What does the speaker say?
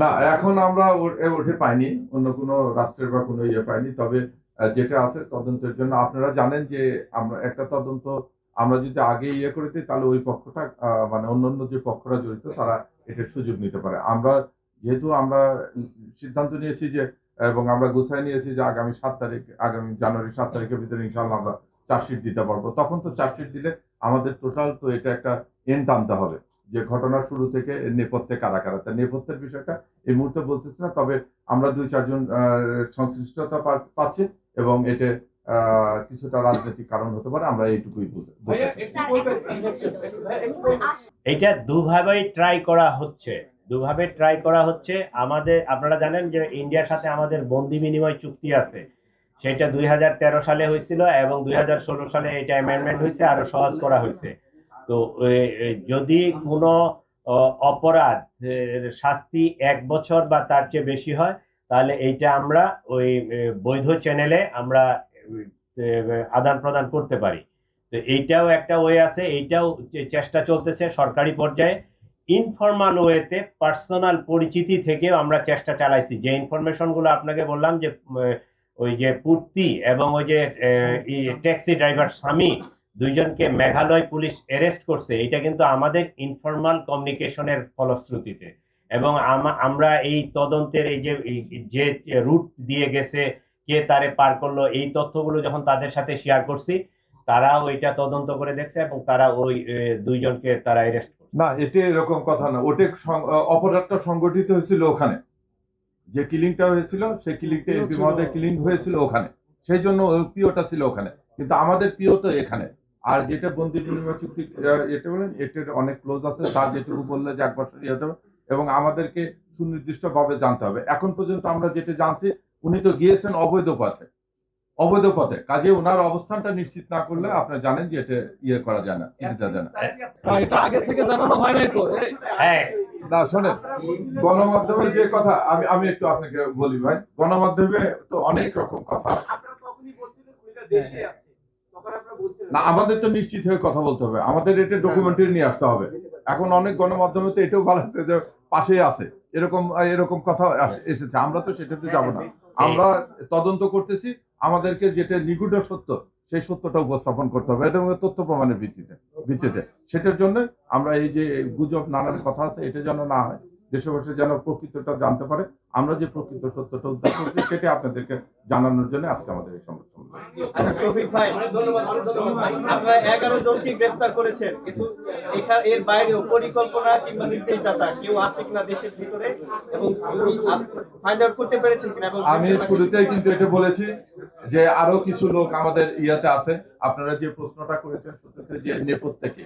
না, এখন আমরা ওঠে পাইনি, অন্য কোনো রাষ্ট্রের বা কোনো ইয়ে পাইনি। তবে যেটা আছে তদন্তের জন্য আপনারা জানেন যে আমরা একটা তদন্ত আমরা যদি আগে ইয়ে করে দিই তাহলে ওই পক্ষটা মানে অন্যান্য যে পক্ষরা জড়িত তারা এটার সুযোগ নিতে পারে। আমরা যেহেতু আমরা সিদ্ধান্ত নিয়েছি যে এবং আমরা গুছাই নিয়েছি যে আগামী জানুয়ারি 7 তারিখের ভিতরে ইনশাআল্লাহ আমরা চার্জশিট দিতে পারবো। তখন তো চার্জশিট দিলে আমাদের টোটাল তো এটা একটা এন্ড টানতে হবে যে ঘটনার শুরু থেকে নেপথ্যে কারা কারা। তা নেপথ্যের বিষয়টা এই মুহূর্তে বলতেছি না, তবে আমরা 2-4 জন সংশ্লিষ্টতা পাচ্ছি এবং এতে কিছুটা রাজনৈতিক কারণ হতে পারে, আমরা এইটুকুই বলতে এটা দুভাবেই ট্রাই করা হচ্ছে। দুভাবে ট্রাই করা হচ্ছে। আমাদের আপনারা জানেন যে ইন্ডিয়ার সাথে আমাদের বন্দি বিনিময় চুক্তি আছে, সেটা 2013 সালে হয়েছিল এবং 2016 সালে এটা অ্যামেন্ডমেন্ট হয়েছে, আরো সহজ করা হয়েছে। তো যদি কোনো অপরাধ শাস্তি 1 বছর বা তার চেয়ে বেশি হয় তাহলে এইটা আমরা ওই বৈধ চ্যানেলে আমরা আদান প্রদান করতে পারি। তো এইটাও একটা ওয়ে আছে, এইটাও চেষ্টা চলতেছে সরকারি পর্যায়ে। ইনফরমাল ওয়েতে পার্সোনাল পরিচিতি থেকেও আমরা চেষ্টা চালাইছি। যে ইনফরমেশনগুলো আপনাকে বললাম যে ওই যে পূর্তি এবং ওই যে ট্যাক্সি ড্রাইভার স্বামী দুইজনকে মেঘালয় পুলিশ অ্যারেস্ট করছে, এটা কিন্তু আমাদের ইনফরমাল কমিউনিকেশনের ফলশ্রুতিতে। এবং আমরা এই তদন্তের এই যে রুট দিয়ে গেছে, কে তারে পার করলো, এই তথ্যগুলো যখন তাদের সাথে শেয়ার করছি তারাও এটা তদন্ত করে দেখছে এবং তারা ওই দুইজনকে তারা অ্যারেস্ট করছে। না, এটা এরকম কথা না। ওটা অপরাধটা সংগঠিত হয়েছিল ওখানে, যে কিলিংটা হয়েছিল সেই কিলিংটা এমপি মহোদয় কিলিং হয়েছিল ওখানে, সেই জন্য পিওটা ছিল ওখানে, কিন্তু আমাদের পিও তো এখানে। আর যেটা বন্দি বিনিময় চুক্তি এটা বলেন, এটার অনেক ক্লোজ আছে, তার যেটুকু বললে যে 1 বছর ইয়ে হতে হবে এবং আমাদেরকে সুনির্দিষ্টভাবে জানতে হবে। এখন পর্যন্ত আমরা যেটা জানছি উনি তো গিয়েছেন অবৈধ পথে, কাজে ওনার অবস্থানটা নিশ্চিত না করলে আপনারা জানেন যে এটা ইয়ে করা যায় না, চিন্তা যায় না। এটা আগে থেকে জানানো হয় নাই তো। হ্যাঁ না শোনেন, গণমাধ্যমের যে কথা আমি একটু আপনাকে বলি ভাই, গণমাধ্যমে তো অনেক রকম কথা না, আমাদের তো নিশ্চিত হয়ে কথা বলতে হবে, আমাদের এটা ডকুমেন্টারি নিয়ে আসতে হবে। এখন অনেক গণমাধ্যমে তো এটাও বলাচ্ছে যে পাশেই আছে, এরকম কথা এসেছে, আমরা তো সেটাতে যাব না। আমরা তদন্ত করতেছি, আমাদেরকে যেটা নিগুঢ় সত্য সেই সত্যটা উপস্থাপন করতে হবে এবং তথ্য প্রমাণের ভিত্তিতে। সেটার জন্য আমরা এই যে গুজব নানান কথা আছে এটা যেন না হয়, দেশবাসী যেন প্রকৃতটা জানতে পারে, আমরা যে প্রকৃত সত্যটা উদ্ধার করছি সেটা আপনাদেরকে জানানোর জন্য আজকে আমাদের এই সংগঠন। শফিক ভাই, আপনারা 11 জনকে গ্রেফতার করেছেন, কিন্তু এর বাইরেও পরিকল্পনা কিংবা নির্দেশদাতা কেউ আছে কিনা দেশের ভিতরে এবং ফাইন্ড আউট করতে পেরেছেন কিনা? আমি শুরুতেই কিন্তু এটা বলেছি যে আরো কিছু লোক আমাদের ইয়াতে আছে। আপনারা যে প্রশ্নটা করেছেন সত্যি যে নেপথ্যে কে